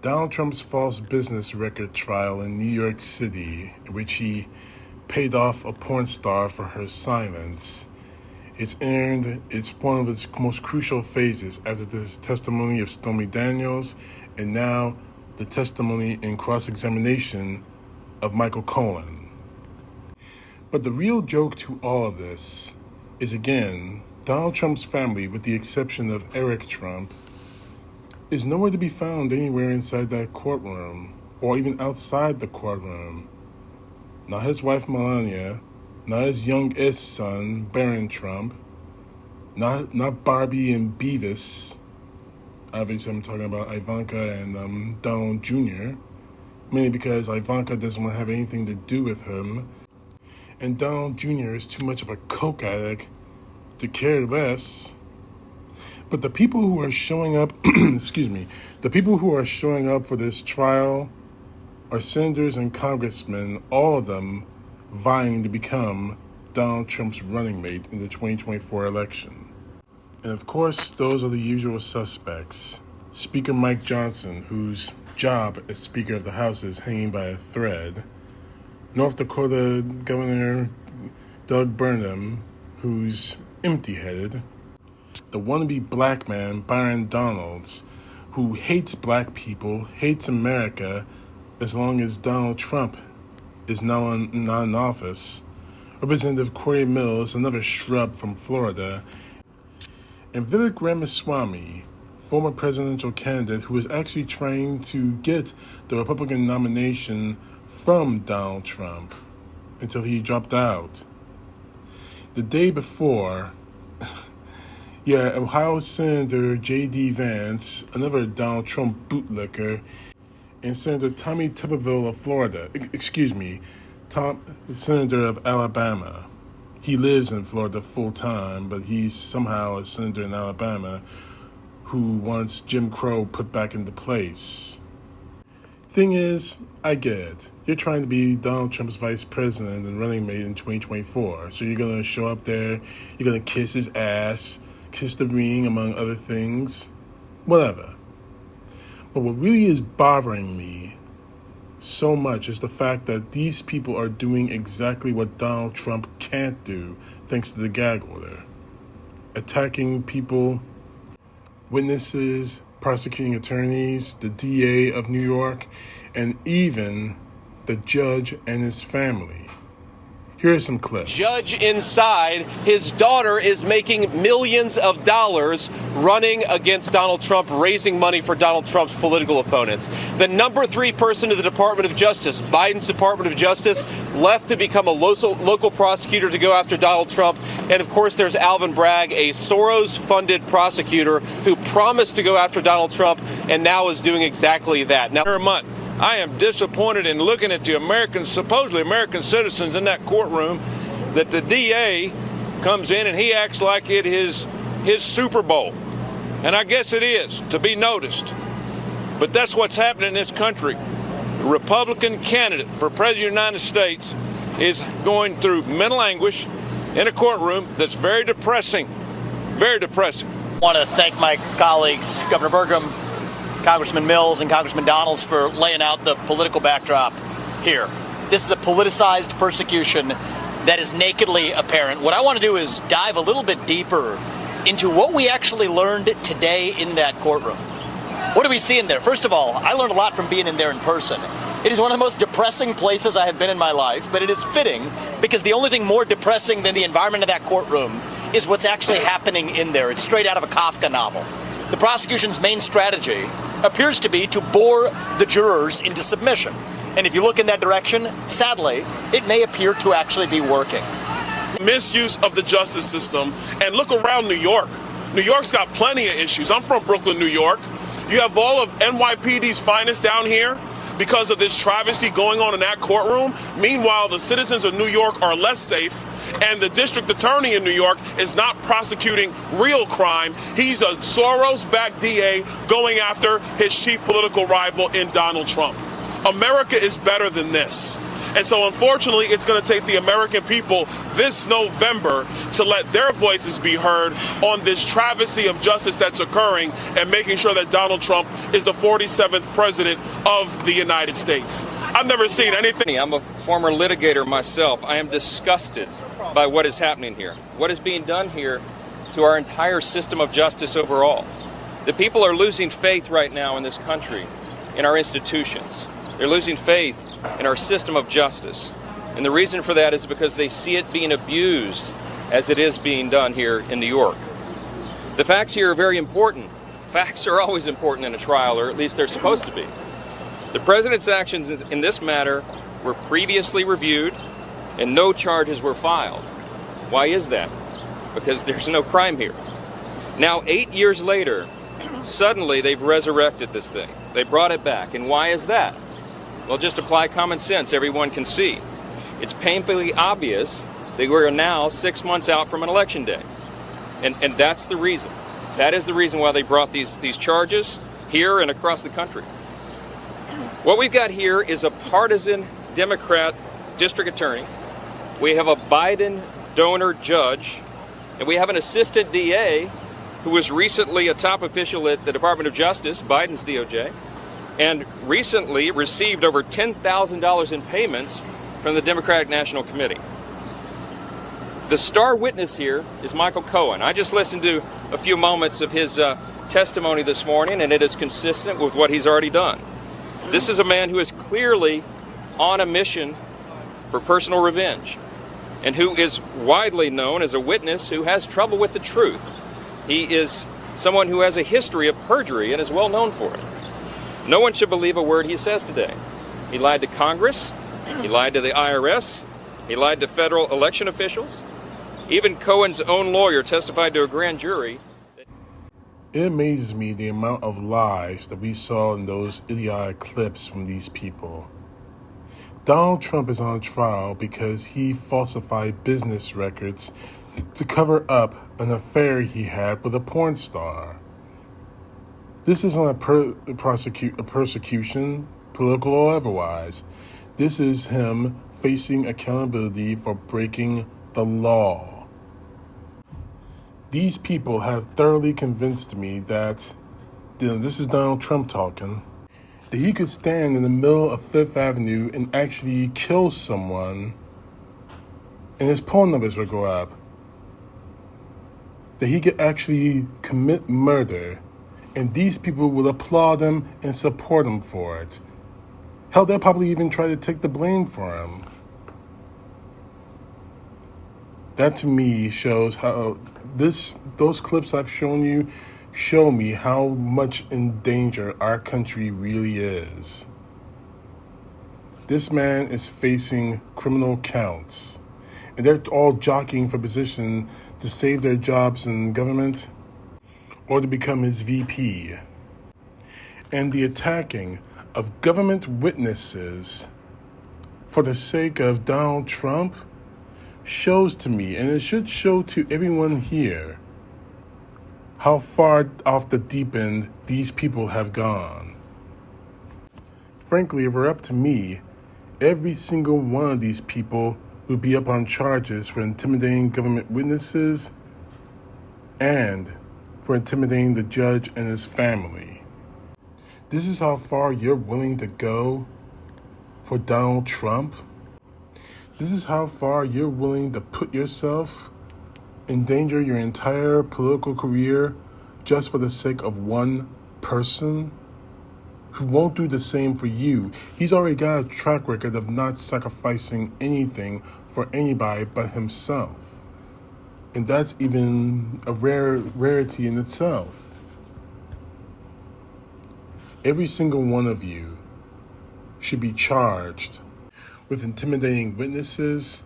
Donald Trump's false business record trial in New York City, in which he paid off a porn star for her silence, it's one of its most crucial phases after this testimony of Stormy Daniels and now the testimony and cross-examination of Michael Cohen. But the real joke to all of this is, again, Donald Trump's family, with the exception of Eric Trump, is nowhere to be found anywhere inside that courtroom or even outside the courtroom. Not his wife Melania, not his youngest son Byron Trump, not Barbie and Beavis. Obviously I'm talking about Ivanka and Donald Jr., mainly because Ivanka doesn't want to have anything to do with him, and Donald Jr. is too much of a coke addict to care less. But the people who are showing up, the people who are showing up for this trial are senators and congressmen, all of them vying to become Donald Trump's running mate in the 2024 election. And of course, those are the usual suspects. Speaker Mike Johnson, whose job as Speaker of the House is hanging by a thread. North Dakota Governor Doug Burgum, who's empty-headed. The wannabe black man, Byron Donalds, who hates black people, hates America, as long as Donald Trump is not in office. Representative Cory Mills, another shrub from Florida. And Vivek Ramaswamy, former presidential candidate who was actually trying to get the Republican nomination from Donald Trump until he dropped out. The day before, Ohio Senator J.D. Vance, another Donald Trump bootlicker, and Senator Tommy Tuberville of Florida, Senator of Alabama. He lives in Florida full time, but he's somehow a senator in Alabama who wants Jim Crow put back into place. Thing is, I get it. You're trying to be Donald Trump's vice president and running mate in 2024. So you're going to show up there, you're going to kiss his ass, kiss the ring, among other things. Whatever. But what really is bothering me so much is the fact that these people are doing exactly what Donald Trump can't do thanks to the gag order. Attacking people, witnesses, prosecuting attorneys, the DA of New York, and even the judge and his family. Here are some clips. Judge inside, his daughter is making millions of dollars running against Donald Trump, raising money for Donald Trump's political opponents. The number 3 person in the Department of Justice, Biden's Department of Justice, left to become a local prosecutor to go after Donald Trump. And of course, there's Alvin Bragg, a Soros-funded prosecutor who promised to go after Donald Trump and now is doing exactly that. Now, I am disappointed in looking at the supposedly American citizens in that courtroom, that the DA comes in and he acts like it is his Super Bowl. And I guess it is, to be noticed. But that's what's happening in this country. The Republican candidate for President of the United States is going through mental anguish in a courtroom that's very depressing. Very depressing. I want to thank my colleagues, Governor Burgum, Congressman Mills, and Congressman Donalds, for laying out the political backdrop here. This is a politicized persecution that is nakedly apparent. What I want to do is dive a little bit deeper into what we actually learned today in that courtroom. What do we see in there? First of all, I learned a lot from being in there in person. It is one of the most depressing places I have been in my life, but it is fitting because the only thing more depressing than the environment of that courtroom is what's actually happening in there. It's straight out of a Kafka novel. The prosecution's main strategy appears to be to bore the jurors into submission. And if you look in that direction, sadly, it may appear to actually be working. Misuse of the justice system. And look around New York. New York's got plenty of issues. I'm from Brooklyn, New York. You have all of NYPD's finest down here because of this travesty going on in that courtroom. Meanwhile, the citizens of New York are less safe. And the district attorney in New York is not prosecuting real crime. He's a Soros-backed DA going after his chief political rival in Donald Trump. America is better than this. And so, unfortunately, it's going to take the American people this November to let their voices be heard on this travesty of justice that's occurring and making sure that Donald Trump is the 47th president of the United States. I've never seen anything. I'm a former litigator myself. I am disgusted by what is happening here, what is being done here to our entire system of justice overall. The people are losing faith right now in this country, in our institutions. They're losing faith in our system of justice. And the reason for that is because they see it being abused as it is being done here in New York. The facts here are very important. Facts are always important in a trial, or at least they're supposed to be. The president's actions in this matter were previously reviewed and no charges were filed. Why is that? Because there's no crime here. Now, 8 years later, suddenly they've resurrected this thing. They brought it back. And why is that? Well, just apply common sense. Everyone can see. It's painfully obvious that we're now 6 months out from an election day. And that's the reason. That is the reason why they brought these charges here and across the country. What we've got here is a partisan Democrat district attorney. We have a Biden donor judge. And we have an assistant DA who was recently a top official at the Department of Justice, Biden's DOJ, and recently received over $10,000 in payments from the Democratic National Committee. The star witness here is Michael Cohen. I just listened to a few moments of his testimony this morning, and it is consistent with what he's already done. This is a man who is clearly on a mission for personal revenge, and who is widely known as a witness who has trouble with the truth. He is someone who has a history of perjury and is well known for it. No one should believe a word he says today. He lied to Congress, he lied to the IRS, he lied to federal election officials. Even Cohen's own lawyer testified to a grand jury. It amazes me the amount of lies that we saw in those idiotic clips from these people. Donald Trump is on trial because he falsified business records to cover up an affair he had with a porn star. This isn't a persecution, political or otherwise. This is him facing accountability for breaking the law. These people have thoroughly convinced me that, this is Donald Trump talking, that he could stand in the middle of Fifth Avenue and actually kill someone and his poll numbers would go up. That he could actually commit murder and these people will applaud him and support him for it. Hell, they'll probably even try to take the blame for him. That to me shows how those clips I've shown you show me how much in danger our country really is. This man is facing criminal counts, and they're all jockeying for position to save their jobs in government or to become his VP. And the attacking of government witnesses for the sake of Donald Trump shows to me, and it should show to everyone here, how far off the deep end these people have gone. Frankly, if it were up to me, every single one of these people would be up on charges for intimidating government witnesses and for intimidating the judge and his family. This is how far you're willing to go for Donald Trump? This is how far you're willing to put yourself, endanger your entire political career just for the sake of one person who won't do the same for you. He's already got a track record of not sacrificing anything for anybody but himself. And that's even a rarity in itself. Every single one of you should be charged with intimidating witnesses,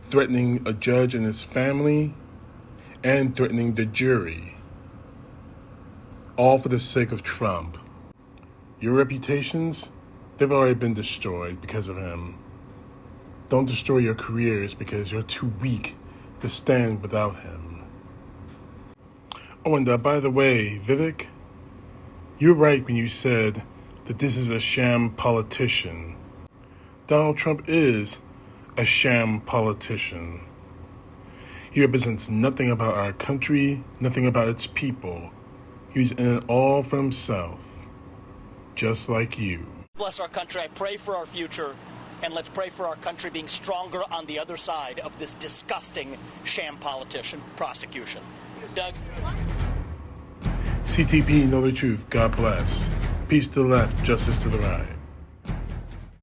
threatening a judge and his family, and threatening the jury. All for the sake of Trump. Your reputations, they've already been destroyed because of him. Don't destroy your careers because you're too weak to stand without him. Oh, and by the way, Vivek, you're right when you said that this is a sham politician. Donald Trump is a sham politician. He represents nothing about our country, nothing about its people. He's in it all for himself, just like you. Bless our country. I pray for our future, and let's pray for our country being stronger on the other side of this disgusting sham politician prosecution. Doug? CTP, know the truth. God bless. Peace to the left, justice to the right.